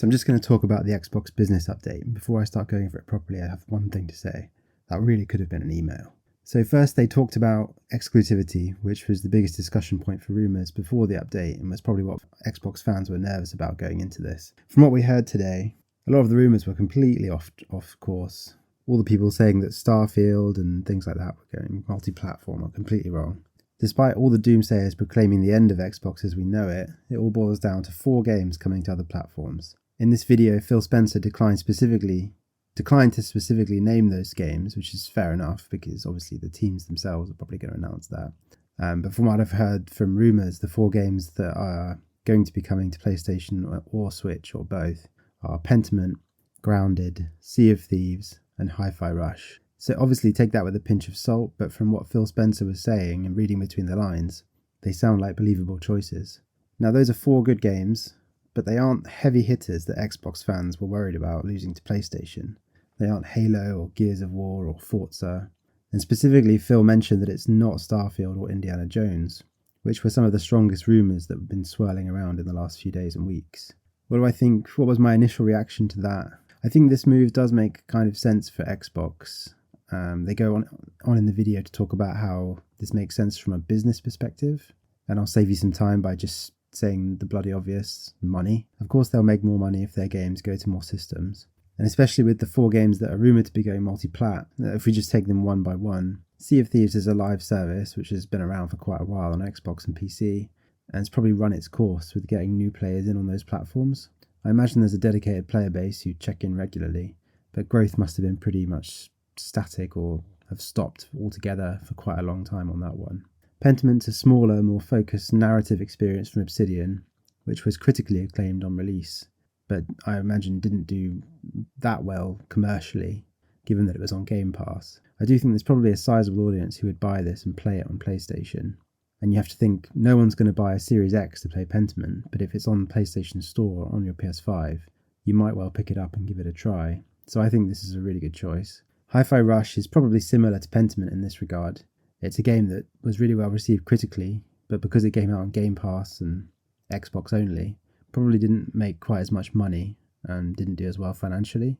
So I'm just going to talk about the Xbox business update. And before I start going over it properly, I have one thing to say. That really could have been an email. So first they talked about exclusivity, which was the biggest discussion point for rumours before the update and was probably what Xbox fans were nervous about going into this. From what we heard today, a lot of the rumours were completely off course. All the people saying that Starfield and things like that were going multi-platform are completely wrong. Despite all the doomsayers proclaiming the end of Xbox as we know it, it all boils down to 4 games coming to other platforms. In this video, Phil Spencer declined to specifically name those games, which is fair enough because obviously the teams themselves are probably going to announce that. But from what I've heard from rumours, the 4 games that are going to be coming to PlayStation or Switch or both are Pentiment, Grounded, Sea of Thieves, and Hi-Fi Rush. So obviously take that with a pinch of salt, but from what Phil Spencer was saying and reading between the lines, they sound like believable choices. Now those are 4 good games, but they aren't heavy hitters that Xbox fans were worried about losing to PlayStation. They aren't Halo or Gears of War or Forza. And specifically, Phil mentioned that it's not Starfield or Indiana Jones, which were some of the strongest rumours that have been swirling around in the last few days and weeks. What do I think? What was my initial reaction to that? I think this move does make kind of sense for Xbox. They go on in the video to talk about how this makes sense from a business perspective, and I'll save you some time by just saying the bloody obvious: money. Of course they'll make more money if their games go to more systems, and especially with the 4 games that are rumoured to be going multi-plat. If we just take them one by one, Sea of Thieves is a live service which has been around for quite a while on Xbox and PC, and it's probably run its course with getting new players in on those platforms. I imagine there's a dedicated player base who check in regularly, but growth must have been pretty much static or have stopped altogether for quite a long time on that one. Pentiment's a smaller, more focused narrative experience from Obsidian, which was critically acclaimed on release, but I imagine didn't do that well commercially, given that it was on Game Pass. I do think there's probably a sizable audience who would buy this and play it on PlayStation. And you have to think, no one's going to buy a Series X to play Pentiment, but if it's on PlayStation Store or on your PS5, you might well pick it up and give it a try. So I think this is a really good choice. Hi-Fi Rush is probably similar to Pentiment in this regard. It's a game that was really well received critically, but because it came out on Game Pass and Xbox only, probably didn't make quite as much money and didn't do as well financially.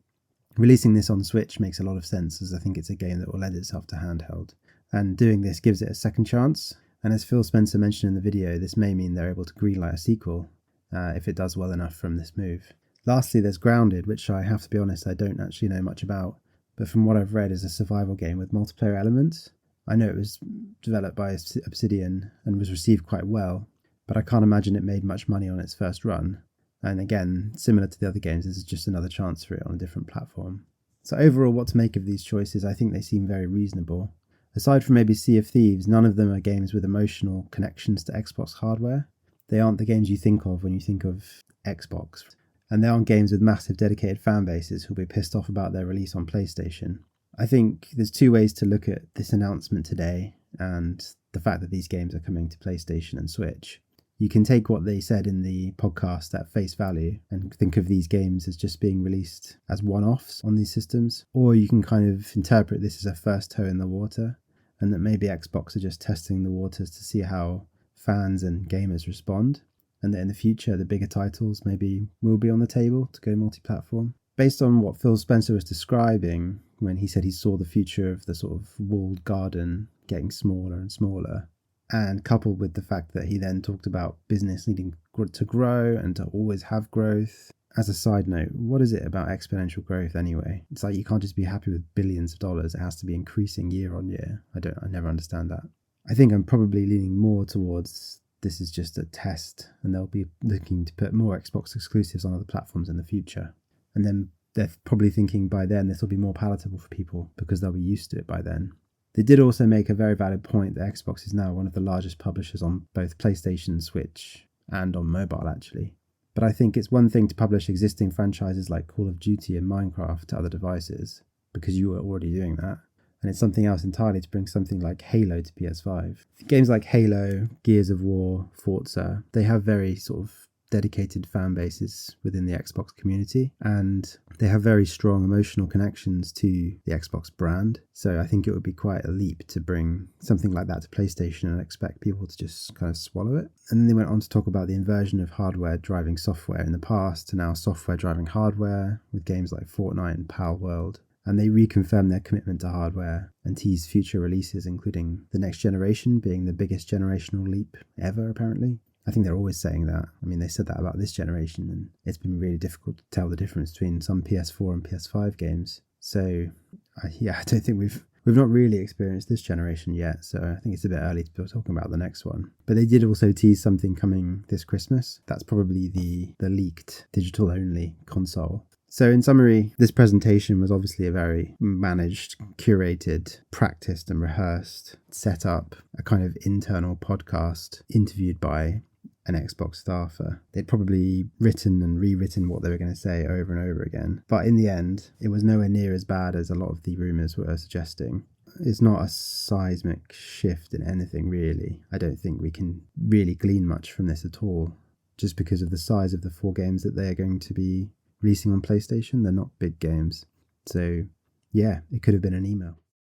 Releasing this on Switch makes a lot of sense, as I think it's a game that will lend itself to handheld. And doing this gives it a second chance. And as Phil Spencer mentioned in the video, this may mean they're able to greenlight a sequel if it does well enough from this move. Lastly, there's Grounded, which I have to be honest, I don't actually know much about, but from what I've read is a survival game with multiplayer elements. I know it was developed by Obsidian and was received quite well, but I can't imagine it made much money on its first run. And again, similar to the other games, this is just another chance for it on a different platform. So overall, what to make of these choices? I think they seem very reasonable. Aside from maybe Sea of Thieves, none of them are games with emotional connections to Xbox hardware. They aren't the games you think of when you think of Xbox. And they aren't games with massive dedicated fan bases who'll be pissed off about their release on PlayStation. I think there's 2 ways to look at this announcement today and the fact that these games are coming to PlayStation and Switch. You can take what they said in the podcast at face value and think of these games as just being released as one-offs on these systems, or you can kind of interpret this as a first toe in the water, and that maybe Xbox are just testing the waters to see how fans and gamers respond, and that in the future the bigger titles maybe will be on the table to go multi-platform. Based on what Phil Spencer was describing when he said he saw the future of the sort of walled garden getting smaller and smaller, and coupled with the fact that he then talked about business needing to grow and to always have growth. As a side note, what is it about exponential growth anyway? It's like you can't just be happy with billions of dollars. It has to be increasing year on year. I never understand that. I think I'm probably leaning more towards this is just a test and they'll be looking to put more Xbox exclusives on other platforms in the future. And then they're probably thinking by then this will be more palatable for people because they'll be used to it by then. They did also make a very valid point that Xbox is now one of the largest publishers on both PlayStation, Switch, and on mobile actually. But I think it's one thing to publish existing franchises like Call of Duty and Minecraft to other devices, because you were already doing that. And it's something else entirely to bring something like Halo to PS5. Games like Halo, Gears of War, Forza, they have very sort of dedicated fan bases within the Xbox community, and they have very strong emotional connections to the Xbox brand. So I think it would be quite a leap to bring something like that to PlayStation and expect people to just kind of swallow it. And then they went on to talk about the inversion of hardware driving software in the past to now software driving hardware with games like Fortnite and Pal World. And they reconfirmed their commitment to hardware and teased future releases, including the next generation being the biggest generational leap ever, apparently. I think they're always saying that. I mean, they said that about this generation, and it's been really difficult to tell the difference between some PS4 and PS5 games. So, I don't think we've not really experienced this generation yet, so I think it's a bit early to be talking about the next one. But they did also tease something coming this Christmas. That's probably the leaked digital-only console. So in summary, this presentation was obviously a very managed, curated, practiced and rehearsed, set up a kind of internal podcast interviewed by an Xbox staffer. They'd probably written and rewritten what they were going to say over and over again. But in the end, it was nowhere near as bad as a lot of the rumours were suggesting. It's not a seismic shift in anything, really. I don't think we can really glean much from this at all, just because of the size of the 4 games that they're going to be releasing on PlayStation. They're not big games. So, yeah, it could have been an email.